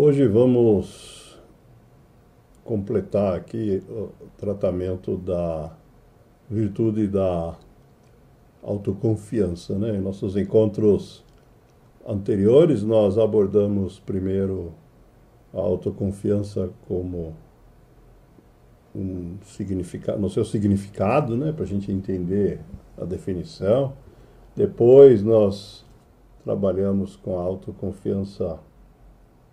Hoje vamos completar aqui o tratamento da virtude da autoconfiança, né? Em nossos encontros anteriores, nós abordamos primeiro a autoconfiança como um significado, no seu significado, né? Para a gente entender a definição. Depois nós trabalhamos com a autoconfiança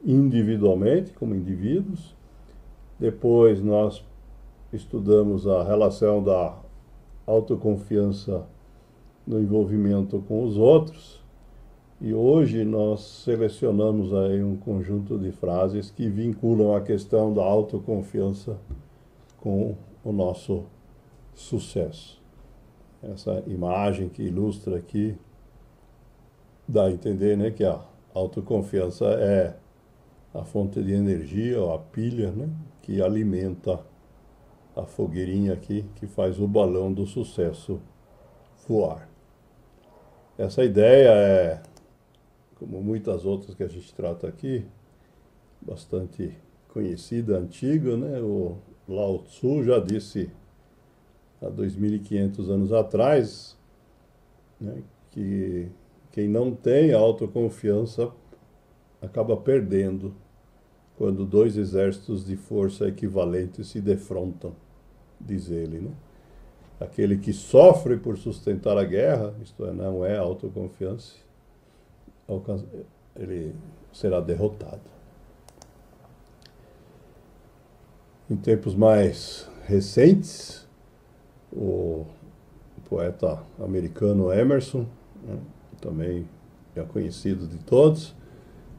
individualmente, como indivíduos. Depois nós estudamos a relação da autoconfiança no envolvimento com os outros. E hoje nós selecionamos aí um conjunto de frases que vinculam a questão da autoconfiança com o nosso sucesso. Essa imagem que ilustra aqui dá a entender, né, que a autoconfiança é a fonte de energia, ou a pilha, né, que alimenta a fogueirinha aqui, que faz o balão do sucesso voar. Essa ideia é, como muitas outras que a gente trata aqui, bastante conhecida, antiga, né? O Lao Tzu já disse há 2.500 anos atrás, né, que quem não tem autoconfiança acaba perdendo quando dois exércitos de força equivalentes se defrontam, diz ele, né? Aquele que sofre por sustentar a guerra, isto é, não é autoconfiança, ele será derrotado. Em tempos mais recentes, o poeta americano Emerson, né, também é conhecido de todos,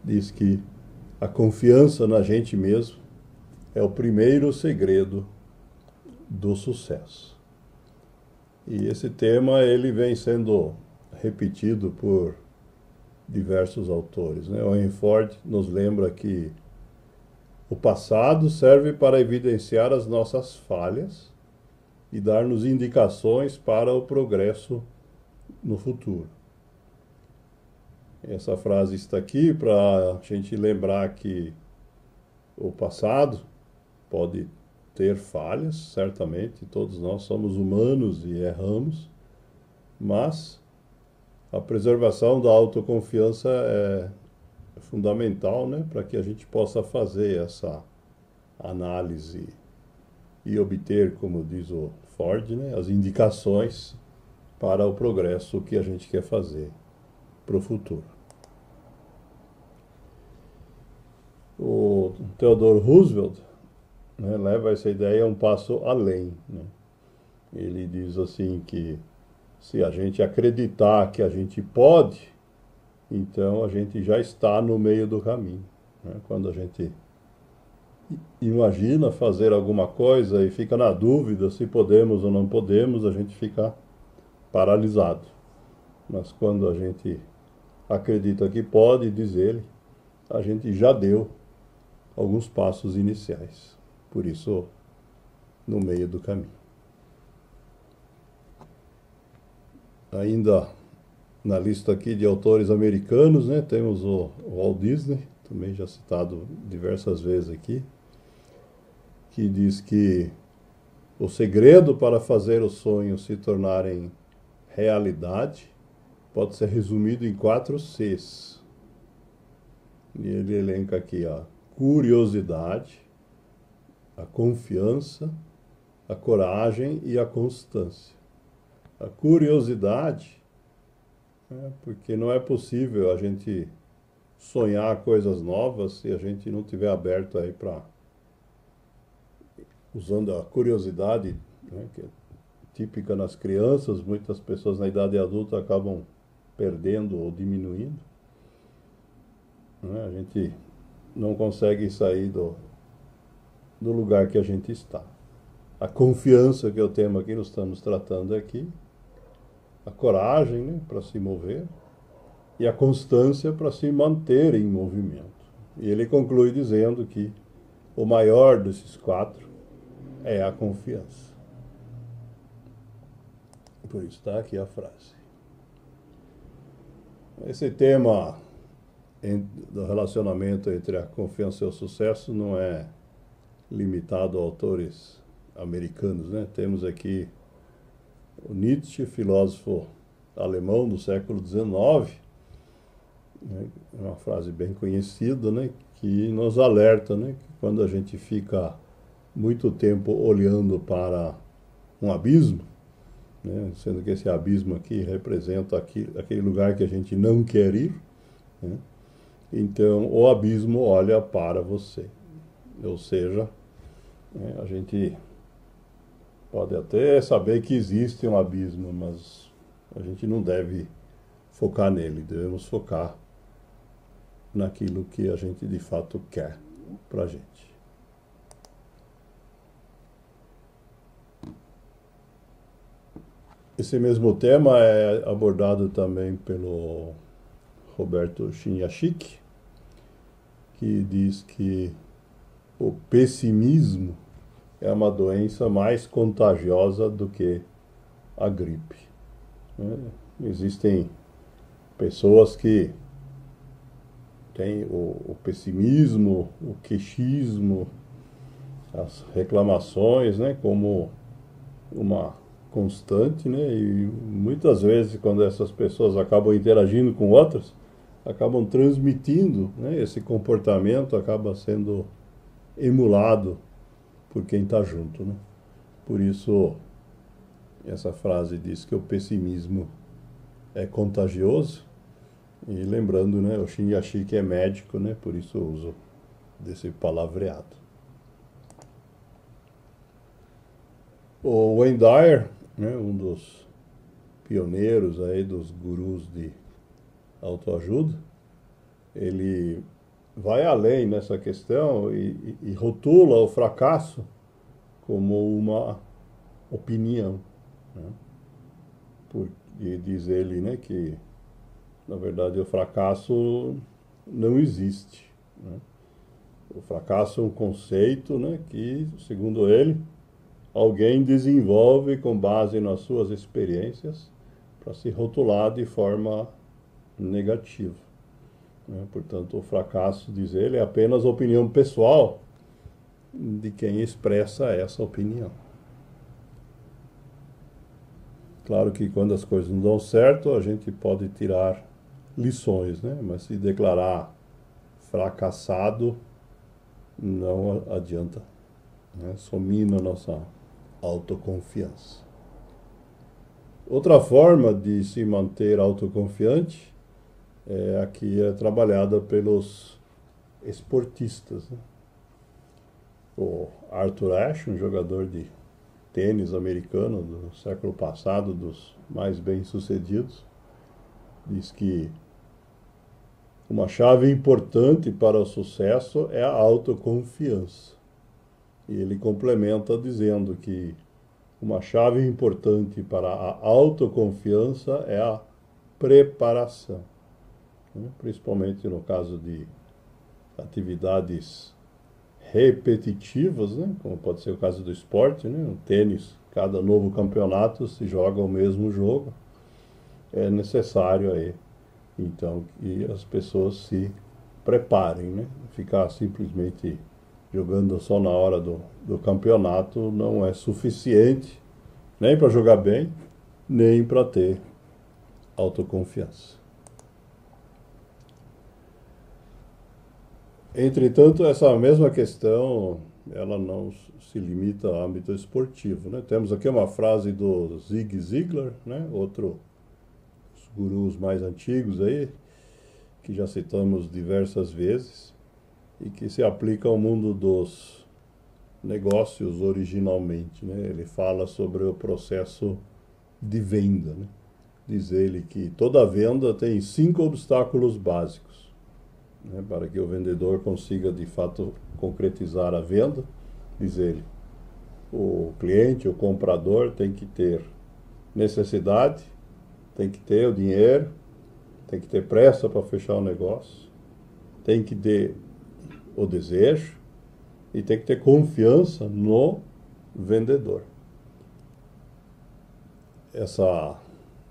diz que a confiança na gente mesmo é o primeiro segredo do sucesso. E esse tema ele vem sendo repetido por diversos autores, né? O Henry Ford nos lembra que o passado serve para evidenciar as nossas falhas e dar-nos indicações para o progresso no futuro. Essa frase está aqui para a gente lembrar que o passado pode ter falhas, certamente, todos nós somos humanos e erramos, mas a preservação da autoconfiança é fundamental, né, para que a gente possa fazer essa análise e obter, como diz o Ford, né, as indicações para o progresso que a gente quer fazer para o futuro. O Theodore Roosevelt, né, leva essa ideia um passo além, né? Ele diz assim que se a gente acreditar que a gente pode, então a gente já está no meio do caminho, né? Quando a gente imagina fazer alguma coisa e fica na dúvida se podemos ou não podemos, a gente fica paralisado. Mas quando a gente acredita que pode, diz ele, a gente já deu alguns passos iniciais. Por isso, no meio do caminho. Ainda na lista aqui de autores americanos, né, temos o Walt Disney, também já citado diversas vezes aqui, que diz que o segredo para fazer os sonhos se tornarem realidade pode ser resumido em 4 Cs. E ele elenca aqui a curiosidade, a confiança, a coragem e a constância. A curiosidade, né, porque não é possível a gente sonhar coisas novas se a gente não tiver aberto aí para, usando a curiosidade, né, que é típica nas crianças, muitas pessoas na idade adulta acabam perdendo ou diminuindo, né? A gente não consegue sair do lugar que a gente está. A confiança, que é o tema que nós estamos tratando aqui, a coragem, né, para se mover, e a constância para se manter em movimento. E ele conclui dizendo que o maior desses 4 é a confiança. Por isso está aqui a frase. Esse tema do relacionamento entre a confiança e o sucesso não é limitado a autores americanos, né? Temos aqui o Nietzsche, filósofo alemão do século XIX, né? Uma frase bem conhecida, né? Que nos alerta, né? Que quando a gente fica muito tempo olhando para um abismo, né? Sendo que esse abismo aqui representa aquele lugar que a gente não quer ir, né? Então o abismo olha para você, ou seja, né? A gente pode até saber que existe um abismo, mas a gente não deve focar nele, devemos focar naquilo que a gente de fato quer para a gente. Esse mesmo tema é abordado também pelo Roberto Chiniachik, que diz que o pessimismo é uma doença mais contagiosa do que a gripe, né? Existem pessoas que têm o pessimismo, o queixismo, as reclamações, né, como uma constante, né, e muitas vezes quando essas pessoas acabam interagindo com outras, acabam transmitindo, né, esse comportamento acaba sendo emulado por quem está junto, né? Por isso, essa frase diz que o pessimismo é contagioso. E lembrando, né, o Chiniachik é médico, né? Por isso eu uso desse palavreado. O Wayne Dyer, né, um dos pioneiros aí dos gurus de autoajuda, ele vai além nessa questão e rotula o fracasso como uma opinião, né? Porque diz ele, né, que na verdade o fracasso não existe, né? O fracasso é um conceito, né, que, segundo ele, alguém desenvolve com base nas suas experiências para se rotular de forma negativa, né? Portanto, o fracasso, diz ele, é apenas a opinião pessoal de quem expressa essa opinião. Claro que quando as coisas não dão certo, a gente pode tirar lições, né? Mas se declarar fracassado, não adianta, né? Só mina a nossa autoconfiança. Outra forma de se manter autoconfiante é a que é trabalhada pelos esportistas, né? O Arthur Ashe, um jogador de tênis americano do século passado, dos mais bem-sucedidos, diz que uma chave importante para o sucesso é a autoconfiança. E ele complementa dizendo que uma chave importante para a autoconfiança é a preparação, né? Principalmente no caso de atividades repetitivas, né? Como pode ser o caso do esporte, né? No tênis, cada novo campeonato se joga o mesmo jogo. É necessário aí, então, que as pessoas se preparem, né? Ficar simplesmente jogando só na hora do campeonato não é suficiente, nem para jogar bem, nem para ter autoconfiança. Entretanto, essa mesma questão, ela não se limita ao âmbito esportivo, né? Temos aqui uma frase do Zig Ziglar, né? Outro dos gurus mais antigos aí, que já citamos diversas vezes, e que se aplica ao mundo dos negócios originalmente, né? Ele fala sobre o processo de venda, né? Diz ele que toda venda tem 5 obstáculos básicos, né, para que o vendedor consiga de fato concretizar a venda. Diz ele, o cliente, o comprador tem que ter necessidade, tem que ter o dinheiro, tem que ter pressa para fechar o negócio, tem que ter o desejo e tem que ter confiança no vendedor. Essas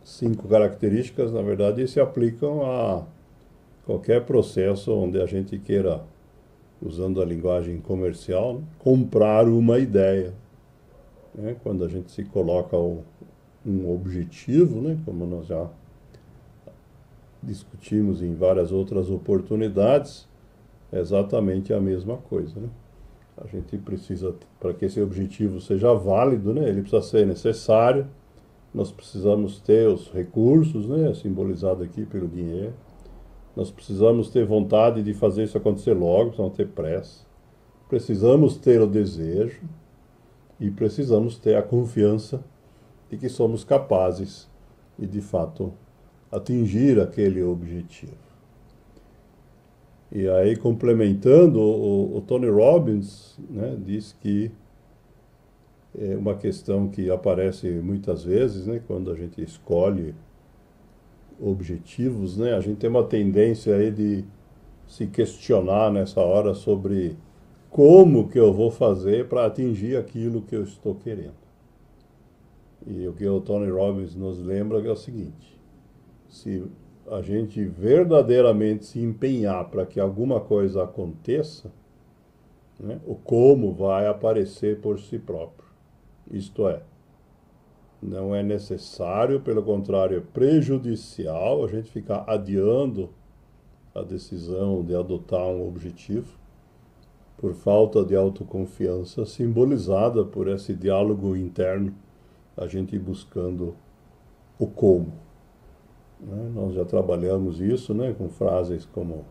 5 características, na verdade, se aplicam a qualquer processo onde a gente queira, usando a linguagem comercial, comprar uma ideia. Né? Quando a gente se coloca um objetivo, né? Como nós já discutimos em várias outras oportunidades, é exatamente a mesma coisa. Né? A gente precisa, para que esse objetivo seja válido, né? Ele precisa ser necessário, nós precisamos ter os recursos, né? Simbolizado aqui pelo dinheiro. Nós precisamos ter vontade de fazer isso acontecer logo, precisamos ter pressa. Precisamos ter o desejo e precisamos ter a confiança de que somos capazes de fato, atingir aquele objetivo. E aí, complementando, o Tony Robbins, né, diz que é uma questão que aparece muitas vezes, né, quando a gente escolhe objetivos, né, a gente tem uma tendência aí de se questionar nessa hora sobre como que eu vou fazer para atingir aquilo que eu estou querendo. E o que o Tony Robbins nos lembra é o seguinte: se a gente verdadeiramente se empenhar para que alguma coisa aconteça, né, o como vai aparecer por si próprio. Isto é, não é necessário, pelo contrário, é prejudicial a gente ficar adiando a decisão de adotar um objetivo por falta de autoconfiança, simbolizada por esse diálogo interno, a gente buscando o como. Né? Nós já trabalhamos isso, né, com frases como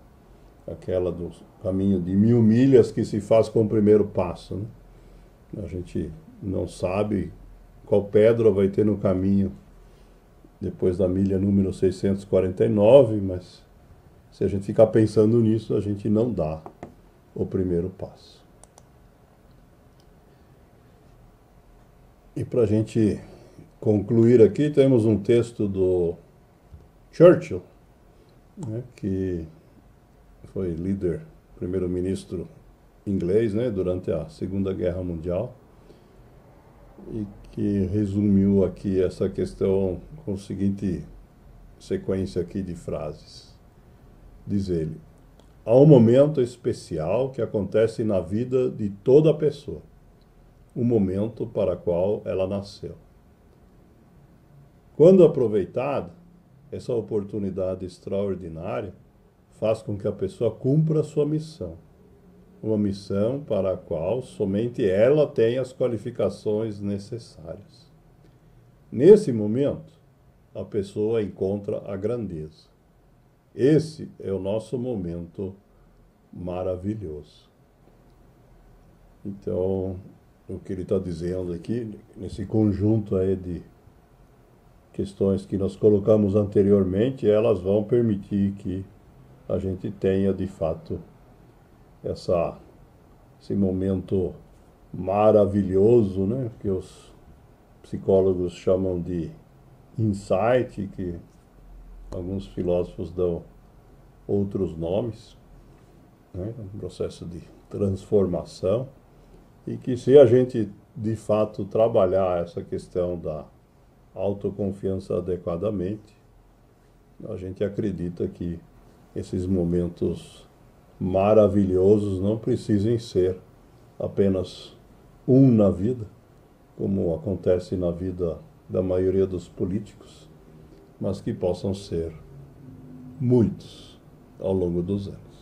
aquela do caminho de 1000 milhas que se faz com o primeiro passo. Né? A gente não sabe qual pedra vai ter no caminho depois da milha número 649, mas se a gente ficar pensando nisso, a gente não dá o primeiro passo. E para a gente concluir aqui, temos um texto do Churchill, né, que foi líder, primeiro-ministro inglês, né, durante a Segunda Guerra Mundial, e que resumiu aqui essa questão com a seguinte sequência aqui de frases. Diz ele: há um momento especial que acontece na vida de toda pessoa, o momento para o qual ela nasceu. Quando aproveitada, essa oportunidade extraordinária faz com que a pessoa cumpra a sua missão. Uma missão para a qual somente ela tem as qualificações necessárias. Nesse momento, a pessoa encontra a grandeza. Esse é o nosso momento maravilhoso. Então, o que ele está dizendo aqui, nesse conjunto aí de questões que nós colocamos anteriormente, elas vão permitir que a gente tenha, de fato, esse momento maravilhoso, né, que os psicólogos chamam de insight, que alguns filósofos dão outros nomes, né, um processo de transformação, e que se a gente, de fato, trabalhar essa questão da autoconfiança adequadamente, a gente acredita que esses momentos maravilhosos não precisem ser apenas um na vida, como acontece na vida da maioria dos políticos, mas que possam ser muitos ao longo dos anos.